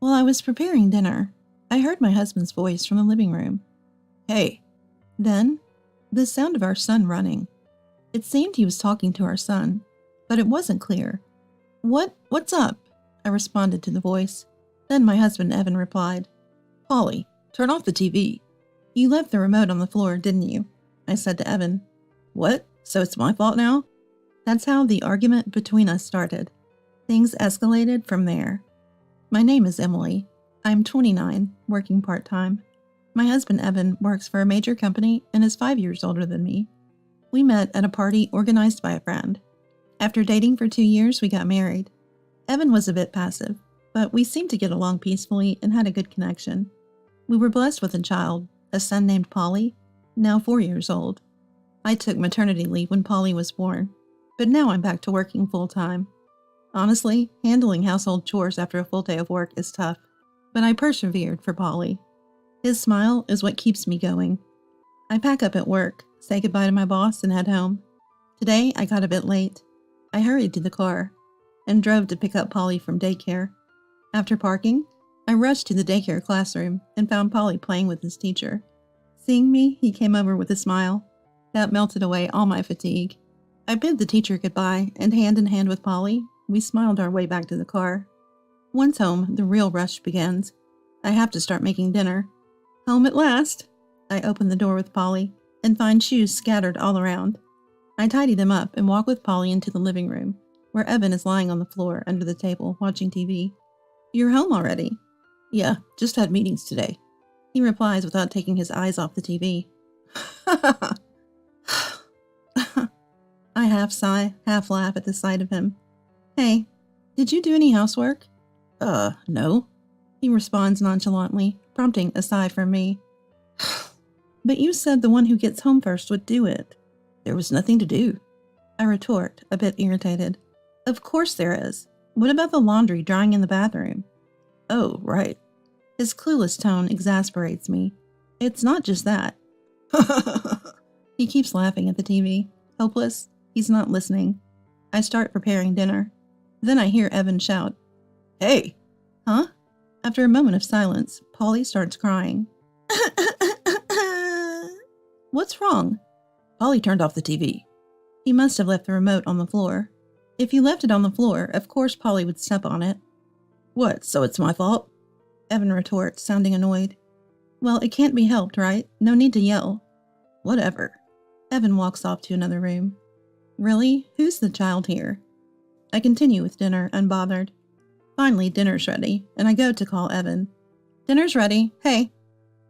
While I was preparing dinner, I heard my husband's voice from the living room. Hey. Then, the sound of our son running. It seemed he was talking to our son, but it wasn't clear. What's up? I responded to the voice. Then my husband Evan replied, Polly, turn off the TV. You left the remote on the floor, didn't you? I said to Evan. What? So it's my fault now? That's how the argument between us started. Things escalated from there. My name is Emily. I'm 29, working part-time. My husband Evan works for a major company and is 5 years older than me. We met at a party organized by a friend. After dating for 2 years, we got married. Evan was a bit passive, but we seemed to get along peacefully and had a good connection. We were blessed with a child, a son named Polly, now 4 years old. I took maternity leave when Polly was born, but now I'm back to working full-time. Honestly, handling household chores after a full day of work is tough, but I persevered for Polly. His smile is what keeps me going. I pack up at work, say goodbye to my boss, and head home. Today, I got a bit late. I hurried to the car and drove to pick up Polly from daycare. After parking, I rushed to the daycare classroom and found Polly playing with his teacher. Seeing me, he came over with a smile. That melted away all my fatigue. I bid the teacher goodbye, and hand in hand with Polly, we smiled our way back to the car. Once home, the real rush begins. I have to start making dinner. Home at last! I open the door with Polly and find shoes scattered all around. I tidy them up and walk with Polly into the living room, where Evan is lying on the floor under the table watching TV. You're home already? Yeah, just had meetings today. He replies without taking his eyes off the TV. I half sigh, half laugh at the sight of him. Hey, did you do any housework? No. He responds nonchalantly, prompting a sigh from me. But you said the one who gets home first would do it. There was nothing to do. I retort, a bit irritated. Of course there is. What about the laundry drying in the bathroom? Oh, right. His clueless tone exasperates me. It's not just that. He keeps laughing at the TV. Hopeless, he's not listening. I start preparing dinner. Then I hear Evan shout, Hey! Huh? After a moment of silence, Polly starts crying. What's wrong? Polly turned off the TV. He must have left the remote on the floor. If you left it on the floor, of course Polly would step on it. What, so it's my fault? Evan retorts, sounding annoyed. Well, it can't be helped, right? No need to yell. Whatever. Evan walks off to another room. Really? Who's the child here? I continue with dinner, unbothered. Finally, dinner's ready, and I go to call Evan. Dinner's ready. Hey.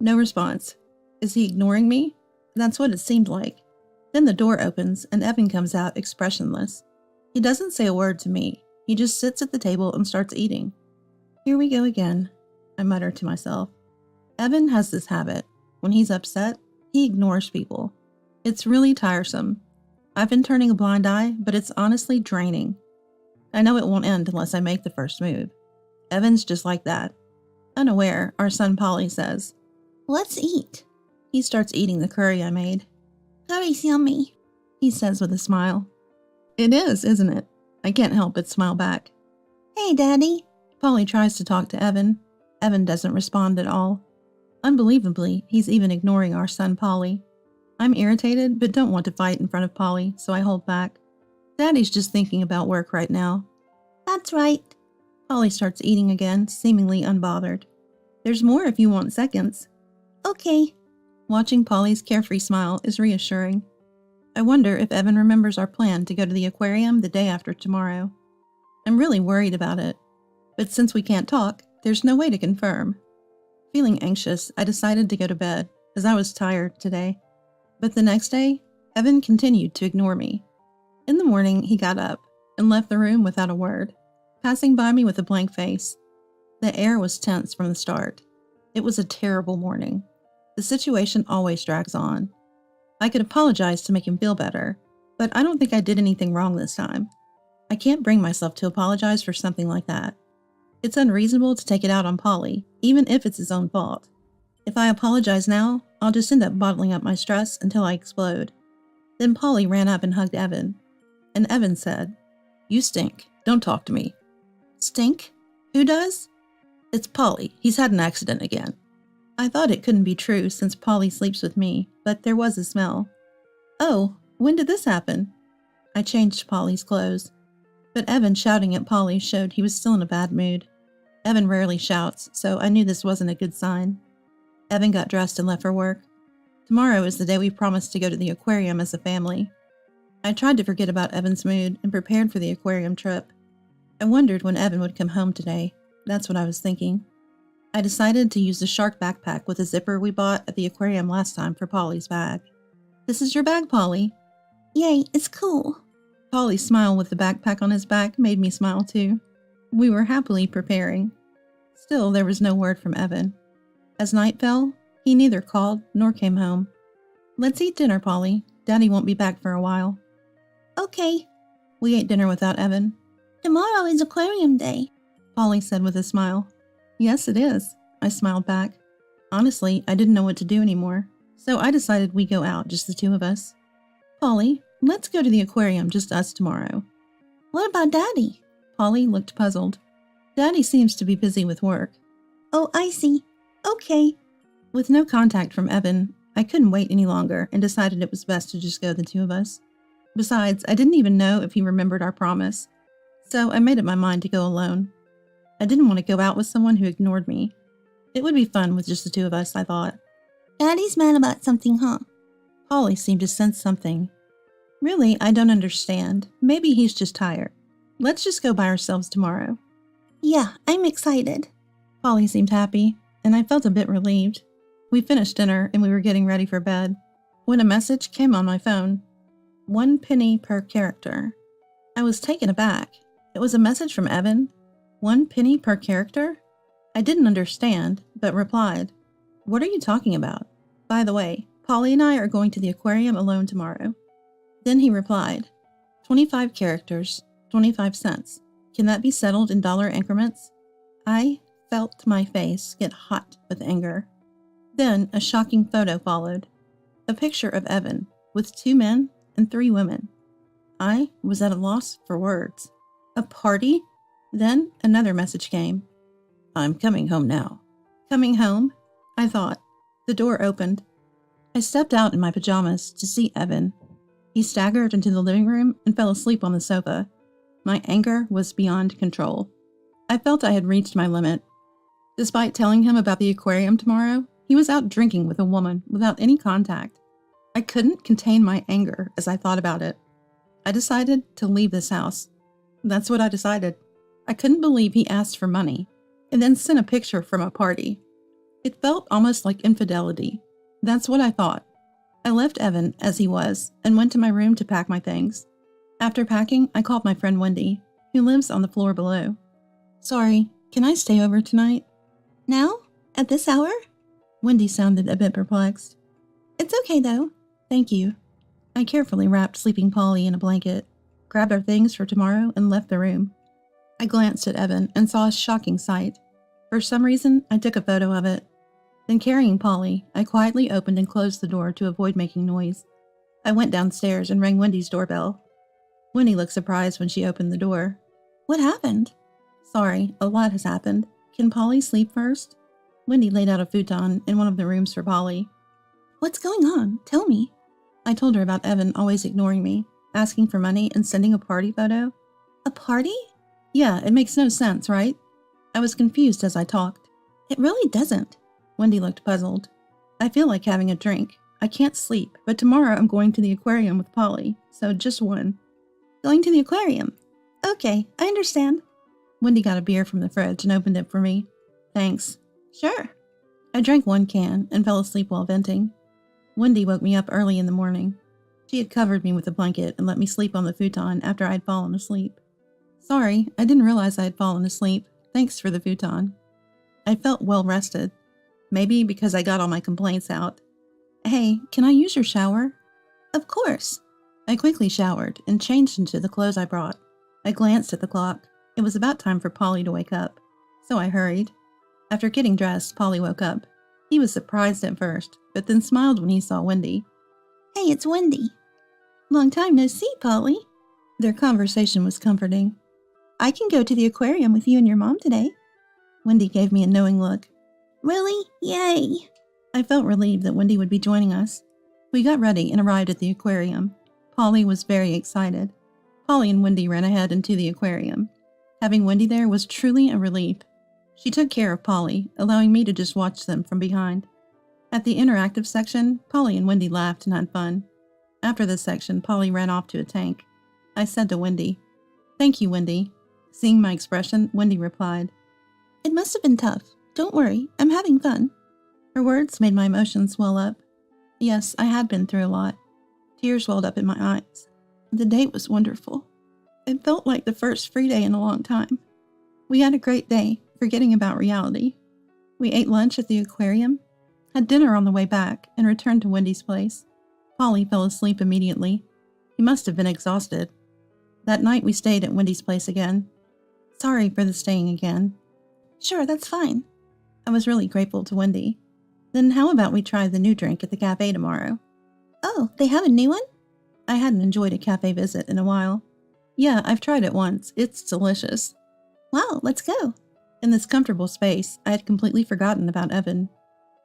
No response. Is he ignoring me? That's what it seemed like. Then the door opens, and Evan comes out expressionless. He doesn't say a word to me. He just sits at the table and starts eating. Here we go again, I mutter to myself. Evan has this habit. When he's upset, he ignores people. It's really tiresome. I've been turning a blind eye, but it's honestly draining. I know it won't end unless I make the first move. Evan's just like that. Unaware, our son Polly says, Let's eat. He starts eating the curry I made. Curry's yummy, he says with a smile. It is, isn't it? I can't help but smile back. Hey, Daddy. Polly tries to talk to Evan. Evan doesn't respond at all. Unbelievably, he's even ignoring our son Polly. I'm irritated, but don't want to fight in front of Polly, so I hold back. Daddy's just thinking about work right now. That's right. Polly starts eating again, seemingly unbothered. There's more if you want seconds. Okay. Watching Polly's carefree smile is reassuring. I wonder if Evan remembers our plan to go to the aquarium the day after tomorrow. I'm really worried about it, but since we can't talk, there's no way to confirm. Feeling anxious, I decided to go to bed, as I was tired today. But the next day, Evan continued to ignore me. In the morning, he got up and left the room without a word, passing by me with a blank face. The air was tense from the start. It was a terrible morning. The situation always drags on. I could apologize to make him feel better, but I don't think I did anything wrong this time. I can't bring myself to apologize for something like that. It's unreasonable to take it out on Polly, even if it's his own fault. If I apologize now, I'll just end up bottling up my stress until I explode. Then Polly ran up and hugged Evan. And Evan said, You stink. Don't talk to me. Stink? Who does? It's Polly. He's had an accident again. I thought it couldn't be true since Polly sleeps with me, but there was a smell. Oh, when did this happen? I changed Polly's clothes, but Evan shouting at Polly showed he was still in a bad mood. Evan rarely shouts, so I knew this wasn't a good sign. Evan got dressed and left for work. Tomorrow is the day we promised to go to the aquarium as a family. I tried to forget about Evan's mood and prepared for the aquarium trip. I wondered when Evan would come home today. That's what I was thinking. I decided to use the shark backpack with a zipper we bought at the aquarium last time for Polly's bag. This is your bag, Polly. Yay, it's cool. Polly's smile with the backpack on his back made me smile too. We were happily preparing. Still, there was no word from Evan. As night fell, he neither called nor came home. Let's eat dinner, Polly. Daddy won't be back for a while. Okay. We ate dinner without Evan. Tomorrow is aquarium day, Polly said with a smile. Yes, it is, I smiled back. Honestly, I didn't know what to do anymore, so I decided we'd go out, just the two of us. Polly, let's go to the aquarium, just us tomorrow. What about Daddy? Polly looked puzzled. Daddy seems to be busy with work. Oh, I see. Okay. With no contact from Evan, I couldn't wait any longer and decided it was best to just go the two of us. Besides, I didn't even know if he remembered our promise, so I made up my mind to go alone. I didn't want to go out with someone who ignored me. It would be fun with just the two of us, I thought. Daddy's mad about something, huh? Polly seemed to sense something. Really, I don't understand. Maybe he's just tired. Let's just go by ourselves tomorrow. Yeah, I'm excited. Polly seemed happy, and I felt a bit relieved. We finished dinner and we were getting ready for bed when a message came on my phone. 1 penny per character. I was taken aback. It was a message from Evan. 1 penny per character? I didn't understand, but replied, What are you talking about? By the way, Polly and I are going to the aquarium alone tomorrow. Then he replied, 25 characters, 25 cents. Can that be settled in dollar increments? I felt my face get hot with anger. Then a shocking photo followed. A picture of Evan with 2 men and 3 women. I was at a loss for words. A party? Then another message came. I'm coming home now. Coming home? I thought. The door opened. I stepped out in my pajamas to see Evan. He staggered into the living room and fell asleep on the sofa. My anger was beyond control. I felt I had reached my limit. Despite telling him about the aquarium tomorrow, he was out drinking with a woman without any contact. I couldn't contain my anger as I thought about it. I decided to leave this house. That's what I decided. I couldn't believe he asked for money and then sent a picture from a party. It felt almost like infidelity. That's what I thought. I left Evan as he was and went to my room to pack my things. After packing, I called my friend Wendy, who lives on the floor below. Sorry, can I stay over tonight? Now? At this hour? Wendy sounded a bit perplexed. It's okay though. Thank you. I carefully wrapped sleeping Polly in a blanket, grabbed our things for tomorrow, and left the room. I glanced at Evan and saw a shocking sight. For some reason, I took a photo of it. Then carrying Polly, I quietly opened and closed the door to avoid making noise. I went downstairs and rang Wendy's doorbell. Wendy looked surprised when she opened the door. What happened? Sorry, a lot has happened. Can Polly sleep first? Wendy laid out a futon in one of the rooms for Polly. What's going on? Tell me. I told her about Evan always ignoring me, asking for money and sending a party photo. A party? Yeah, it makes no sense, right? I was confused as I talked. It really doesn't. Wendy looked puzzled. I feel like having a drink. I can't sleep, but tomorrow I'm going to the aquarium with Polly, so just one. Going to the aquarium? Okay, I understand. Wendy got a beer from the fridge and opened it for me. Thanks. Sure. I drank 1 can and fell asleep while venting. Wendy woke me up early in the morning. She had covered me with a blanket and let me sleep on the futon after I had fallen asleep. Sorry, I didn't realize I had fallen asleep. Thanks for the futon. I felt well rested. Maybe because I got all my complaints out. Hey, can I use your shower? Of course. I quickly showered and changed into the clothes I brought. I glanced at the clock. It was about time for Polly to wake up, so I hurried. After getting dressed, Polly woke up. He was surprised at first, but then smiled when he saw Wendy. Hey, it's Wendy. Long time no see, Polly. Their conversation was comforting. I can go to the aquarium with you and your mom today. Wendy gave me a knowing look. Really? Yay! I felt relieved that Wendy would be joining us. We got ready and arrived at the aquarium. Polly was very excited. Polly and Wendy ran ahead into the aquarium. Having Wendy there was truly a relief. She took care of Polly, allowing me to just watch them from behind. At the interactive section, Polly and Wendy laughed and had fun. After this section, Polly ran off to a tank. I said to Wendy, "Thank you, Wendy." Seeing my expression, Wendy replied, "It must have been tough. Don't worry, I'm having fun." Her words made my emotions swell up. Yes, I had been through a lot. Tears welled up in my eyes. The date was wonderful. It felt like the first free day in a long time. We had a great day, forgetting about reality. We ate lunch at the aquarium, had dinner on the way back, and returned to Wendy's place. Polly fell asleep immediately. He must have been exhausted. That night we stayed at Wendy's place again. Sorry for the staying again. Sure, that's fine. I was really grateful to Wendy. Then how about we try the new drink at the cafe tomorrow? Oh, they have a new one? I hadn't enjoyed a cafe visit in a while. Yeah, I've tried it once. It's delicious. Wow, let's go. In this comfortable space, I had completely forgotten about Evan.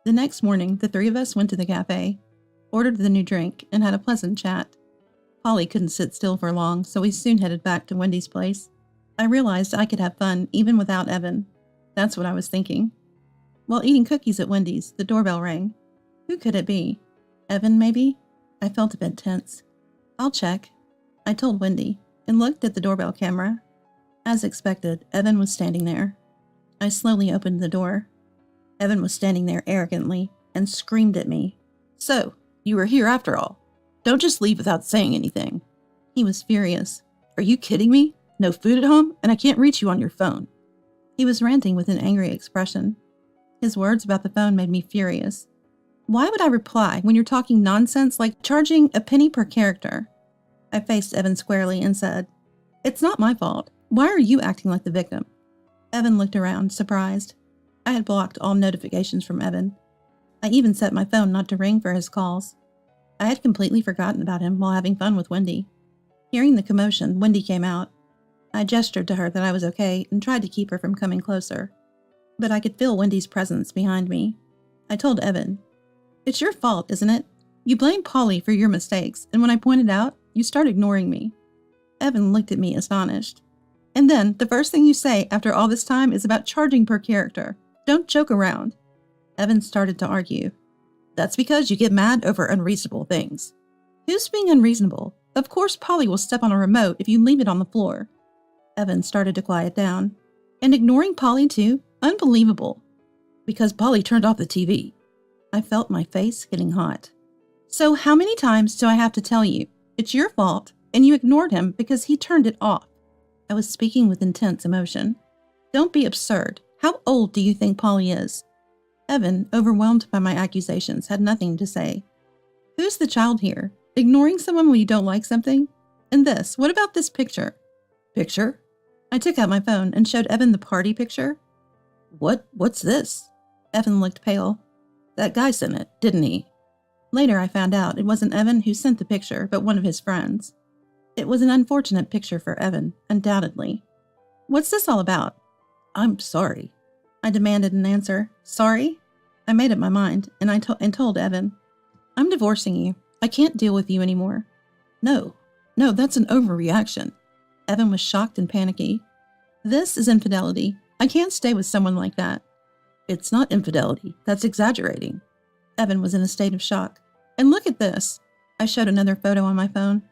The next morning, the three of us went to the cafe, ordered the new drink, and had a pleasant chat. Polly couldn't sit still for long, so we soon headed back to Wendy's place. I realized I could have fun even without Evan. That's what I was thinking. While eating cookies at Wendy's, the doorbell rang. Who could it be? Evan, maybe? I felt a bit tense. I'll check. I told Wendy, and looked at the doorbell camera. As expected, Evan was standing there. I slowly opened the door. Evan was standing there arrogantly and screamed at me. "So, you were here after all. Don't just leave without saying anything." He was furious. "Are you kidding me? No food at home, and I can't reach you on your phone." He was ranting with an angry expression. His words about the phone made me furious. Why would I reply when you're talking nonsense like charging a penny per character? I faced Evan squarely and said, "It's not my fault. Why are you acting like the victim?" Evan looked around, surprised. I had blocked all notifications from Evan. I even set my phone not to ring for his calls. I had completely forgotten about him while having fun with Wendy. Hearing the commotion, Wendy came out. I gestured to her that I was okay and tried to keep her from coming closer. But I could feel Wendy's presence behind me. I told Evan, "It's your fault, isn't it? You blame Polly for your mistakes, and when I pointed out, you start ignoring me." Evan looked at me astonished. "And then, the first thing you say after all this time is about charging per character. Don't joke around." Evan started to argue. "That's because you get mad over unreasonable things." "Who's being unreasonable? Of course Polly will step on a remote if you leave it on the floor." Evan started to quiet down. "And ignoring Polly too? Unbelievable." "Because Polly turned off the TV." I felt my face getting hot. "So how many times do I have to tell you? It's your fault, and you ignored him because he turned it off." I was speaking with intense emotion. "Don't be absurd. How old do you think Polly is?" Evan, overwhelmed by my accusations, had nothing to say. "Who's the child here? Ignoring someone when you don't like something? And this, what about this picture?" "Picture?" I took out my phone and showed Evan the party picture. What's this?" Evan looked pale. "That guy sent it, didn't he?" Later I found out it wasn't Evan who sent the picture, but one of his friends. It was an unfortunate picture for Evan, undoubtedly. "What's this all about?" "I'm sorry." I demanded an answer. "Sorry?" I made up my mind, and told Evan, "I'm divorcing you. I can't deal with you anymore." No, that's an overreaction." Evan was shocked and panicky. "This is infidelity. I can't stay with someone like that." "It's not infidelity. That's exaggerating." Evan was in a state of shock. "And look at this." I showed another photo on my phone.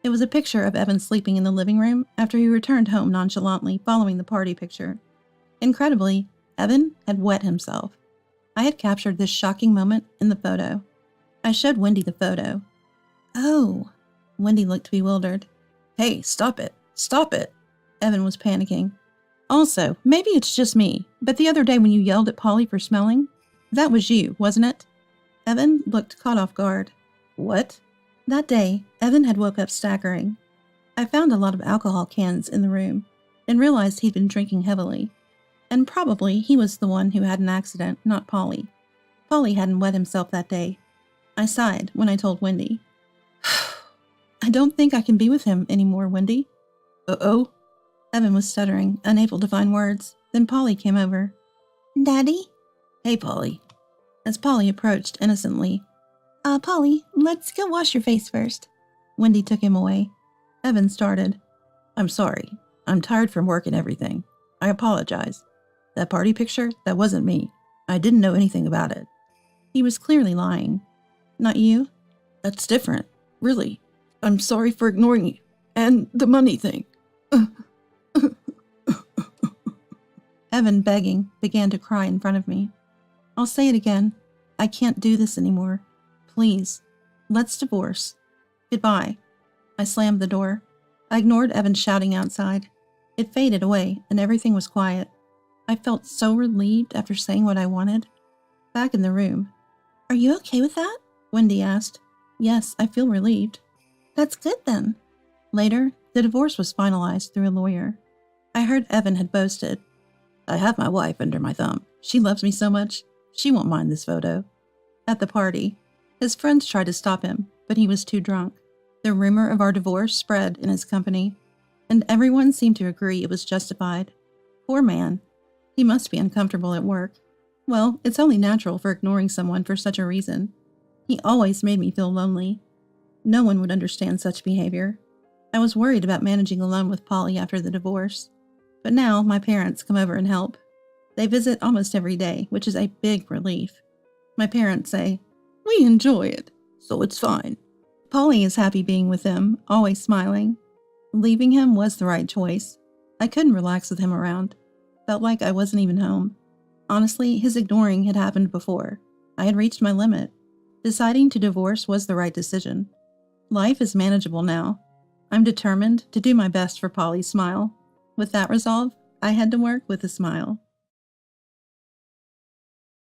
It was a picture of Evan sleeping in the living room after he returned home nonchalantly following the party picture. Incredibly, Evan had wet himself. I had captured this shocking moment in the photo. I showed Wendy the photo. "Oh." Wendy looked bewildered. "Hey, stop it. Stop it." Evan was panicking. "Also, maybe it's just me, but the other day when you yelled at Polly for smelling, that was you, wasn't it?" Evan looked caught off guard. "What?" That day, Evan had woke up staggering. I found a lot of alcohol cans in the room and realized he'd been drinking heavily. And probably he was the one who had an accident, not Polly. Polly hadn't wet himself that day. I sighed when I told Wendy. "I don't think I can be with him anymore, Wendy." "Uh-oh?" Evan was stuttering, unable to find words. Then Polly came over. Daddy? Hey, Polly. As Polly approached innocently. Polly, let's go wash your face first. Wendy took him away. Evan started. I'm sorry. I'm tired from work and everything. I apologize. That party picture, that wasn't me. I didn't know anything about it. He was clearly lying. Not you? That's different. Really. I'm sorry for ignoring you. And the money thing. Evan, begging, began to cry in front of me. I'll say it again. I can't do this anymore. Please. Let's divorce. Goodbye. I slammed the door. I ignored Evan shouting outside. It faded away, and everything was quiet. I felt so relieved after saying what I wanted. Back in the room. Are you okay with that? Wendy asked. Yes, I feel relieved. That's good then. Later, the divorce was finalized through a lawyer. I heard Evan had boasted. I have my wife under my thumb. She loves me so much, she won't mind this photo. At the party, his friends tried to stop him, but he was too drunk. The rumor of our divorce spread in his company, and everyone seemed to agree it was justified. Poor man. He must be uncomfortable at work. Well, it's only natural for ignoring someone for such a reason. He always made me feel lonely. No one would understand such behavior. I was worried about managing alone with Polly after the divorce. But now my parents come over and help. They visit almost every day, which is a big relief. My parents say, we enjoy it, so it's fine. Polly is happy being with them, always smiling. Leaving him was the right choice. I couldn't relax with him around. Felt like I wasn't even home. Honestly, his ignoring had happened before. I had reached my limit. Deciding to divorce was the right decision. Life is manageable now. I'm determined to do my best for Polly's smile. With that resolve, I head to work with a smile.